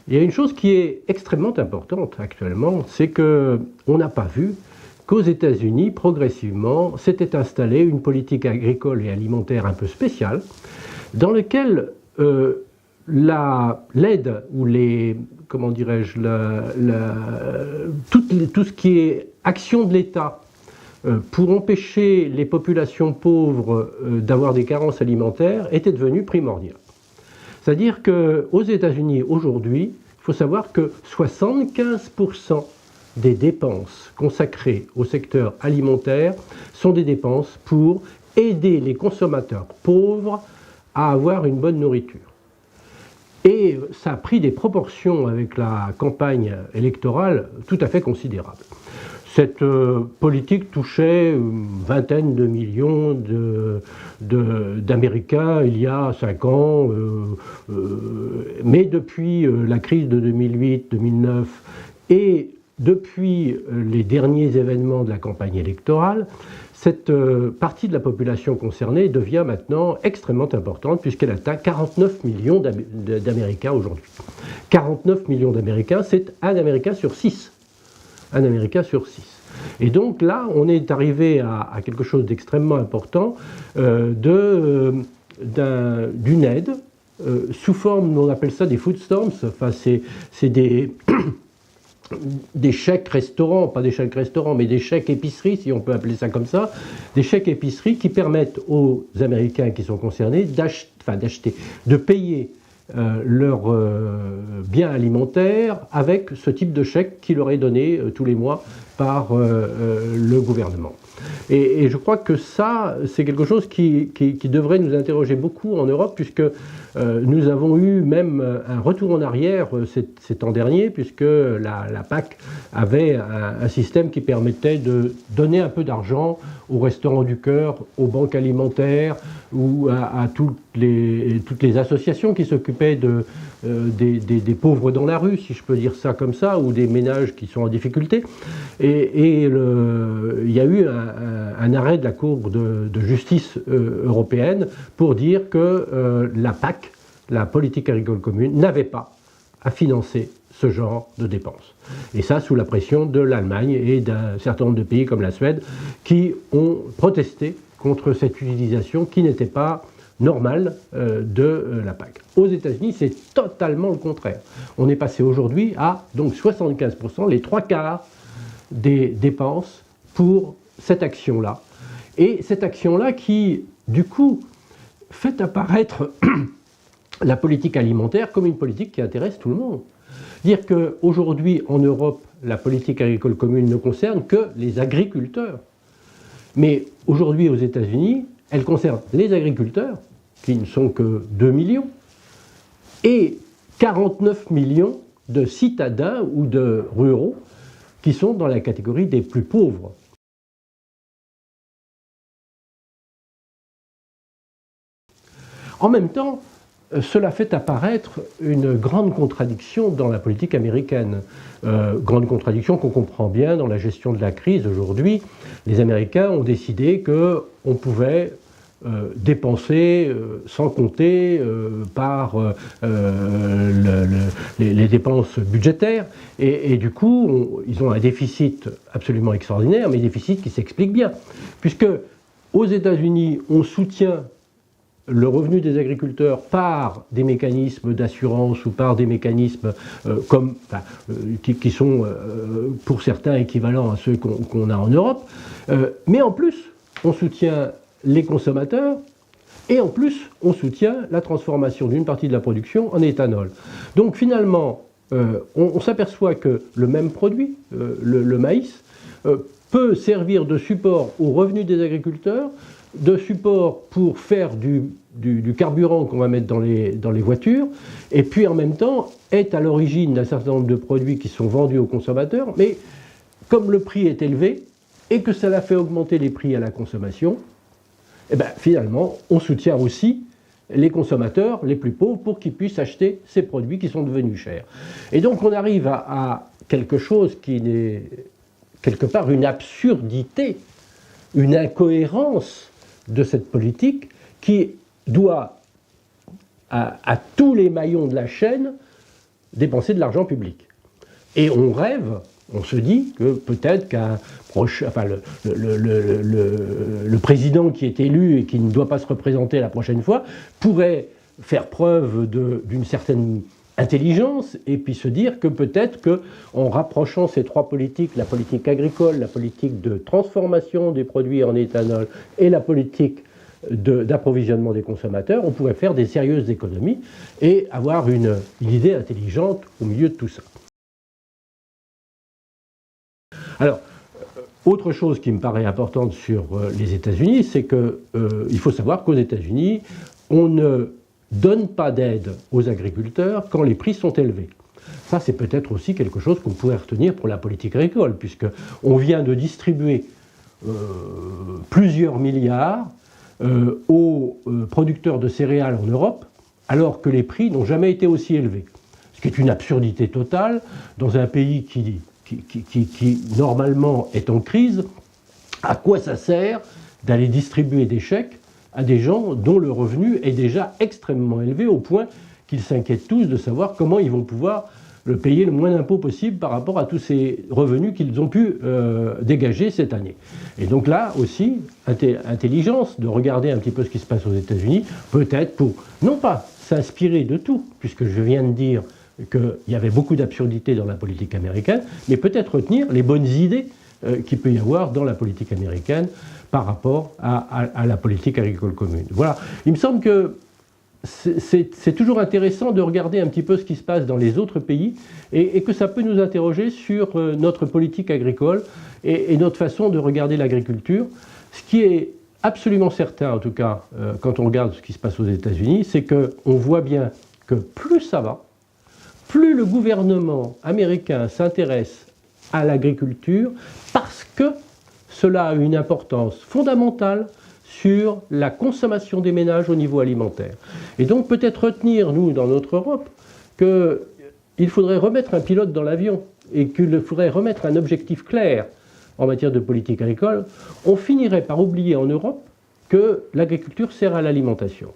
Il y a une chose qui est extrêmement importante actuellement, c'est qu'on n'a pas vu qu'aux États-Unis, progressivement, s'était installée une politique agricole et alimentaire un peu spéciale, dans laquelle l'aide ou les, comment dirais-je, tout ce qui est action de l'État pour empêcher les populations pauvres d'avoir des carences alimentaires était devenue primordiale. C'est-à-dire qu'aux États-Unis aujourd'hui, il faut savoir que 75% des dépenses consacrées au secteur alimentaire sont des dépenses pour aider les consommateurs pauvres à avoir une bonne nourriture. Et ça a pris des proportions avec la campagne électorale tout à fait considérables. Cette politique touchait une vingtaine de millions d'Américains il y a 5 ans, mais depuis la crise de 2008-2009 et depuis les derniers événements de la campagne électorale, cette partie de la population concernée devient maintenant extrêmement importante puisqu'elle atteint 49 millions d'Américains aujourd'hui. 49 millions d'Américains, c'est un Américain sur 6. Un Américain sur 6. Et donc là, on est arrivé à quelque chose d'extrêmement important, d'une aide sous forme, on appelle ça des food stamps, enfin c'est des chèques restaurants, pas des chèques restaurants, mais des chèques épicerie, si on peut appeler ça comme ça, des chèques épicerie qui permettent aux Américains qui sont concernés d'acheter, de payer leurs biens alimentaires avec ce type de chèque qui leur est donné tous les mois par le gouvernement. Et je crois que ça, c'est quelque chose qui devrait nous interroger beaucoup en Europe, puisque nous avons eu même un retour en arrière cet an dernier, puisque la PAC avait un système qui permettait de donner un peu d'argent aux restaurants du cœur, aux banques alimentaires ou à toutes les associations qui s'occupaient des pauvres dans la rue, si je peux dire ça comme ça, ou des ménages qui sont en difficulté. Et il y a eu un arrêt de la Cour de justice européenne pour dire que la PAC, la politique agricole commune, n'avait pas à financer ce genre de dépenses. Et ça sous la pression de l'Allemagne et d'un certain nombre de pays comme la Suède qui ont protesté contre cette utilisation qui n'était pas normale de la PAC. Aux États-Unis, c'est totalement le contraire. On est passé aujourd'hui à donc 75%, les 3/4 des dépenses pour cette action-là. Et cette action-là qui, du coup, fait apparaître la politique alimentaire comme une politique qui intéresse tout le monde. Dire qu'aujourd'hui, en Europe, la politique agricole commune ne concerne que les agriculteurs. Mais aujourd'hui, aux États-Unis, elle concerne les agriculteurs, qui ne sont que 2 millions, et 49 millions de citadins ou de ruraux qui sont dans la catégorie des plus pauvres. En même temps, cela fait apparaître une grande contradiction dans la politique américaine. Grande contradiction qu'on comprend bien dans la gestion de la crise aujourd'hui. Les Américains ont décidé qu'on pouvait dépenser sans compter par les dépenses budgétaires. Et du coup, ils ont un déficit absolument extraordinaire, mais un déficit qui s'explique bien. Puisque aux États-Unis, on soutient le revenu des agriculteurs par des mécanismes d'assurance ou par des mécanismes qui sont pour certains équivalents à ceux qu'on a en Europe, mais en plus on soutient les consommateurs et en plus on soutient la transformation d'une partie de la production en éthanol. Donc finalement on s'aperçoit que le même produit, le maïs, peut servir de support aux revenus des agriculteurs, de support pour faire du carburant qu'on va mettre dans les voitures, et puis en même temps est à l'origine d'un certain nombre de produits qui sont vendus aux consommateurs, mais comme le prix est élevé et que cela fait augmenter les prix à la consommation, et bien finalement on soutient aussi les consommateurs les plus pauvres pour qu'ils puissent acheter ces produits qui sont devenus chers. Et donc on arrive à quelque chose qui n'est quelque part une absurdité, une incohérence de cette politique qui doit à tous les maillons de la chaîne dépenser de l'argent public. Et on rêve, on se dit que peut-être le président qui est élu et qui ne doit pas se représenter la prochaine fois pourrait faire preuve d'une certaine intelligence et puis se dire que peut-être qu'en rapprochant ces trois politiques, la politique agricole, la politique de transformation des produits en éthanol et la politique d'approvisionnement des consommateurs, on pourrait faire des sérieuses économies et avoir une idée intelligente au milieu de tout ça. Alors, autre chose qui me paraît importante sur les États-Unis, c'est qu'il faut savoir qu'aux États-Unis, on ne donne pas d'aide aux agriculteurs quand les prix sont élevés. Ça, c'est peut-être aussi quelque chose qu'on pourrait retenir pour la politique agricole, puisqu'on vient de distribuer plusieurs milliards aux producteurs de céréales en Europe, alors que les prix n'ont jamais été aussi élevés. Ce qui est une absurdité totale dans un pays qui normalement est en crise. À quoi ça sert d'aller distribuer des chèques à des gens dont le revenu est déjà extrêmement élevé au point qu'ils s'inquiètent tous de savoir comment ils vont pouvoir le payer le moins d'impôts possible par rapport à tous ces revenus qu'ils ont pu dégager cette année. Et donc là aussi, intelligence de regarder un petit peu ce qui se passe aux États-Unis, peut-être pour, non pas s'inspirer de tout, puisque je viens de dire qu'il y avait beaucoup d'absurdités dans la politique américaine, mais peut-être retenir les bonnes idées qu'il peut y avoir dans la politique américaine par rapport à la politique agricole commune. Voilà, il me semble que c'est toujours intéressant de regarder un petit peu ce qui se passe dans les autres pays et que ça peut nous interroger sur notre politique agricole et notre façon de regarder l'agriculture. Ce qui est absolument certain, en tout cas, quand on regarde ce qui se passe aux États-Unis, c'est qu'on voit bien que plus ça va, plus le gouvernement américain s'intéresse à l'agriculture parce que cela a une importance fondamentale sur la consommation des ménages au niveau alimentaire. Et donc peut-être retenir, nous, dans notre Europe, qu'il faudrait remettre un pilote dans l'avion et qu'il faudrait remettre un objectif clair en matière de politique agricole. On finirait par oublier en Europe que l'agriculture sert à l'alimentation.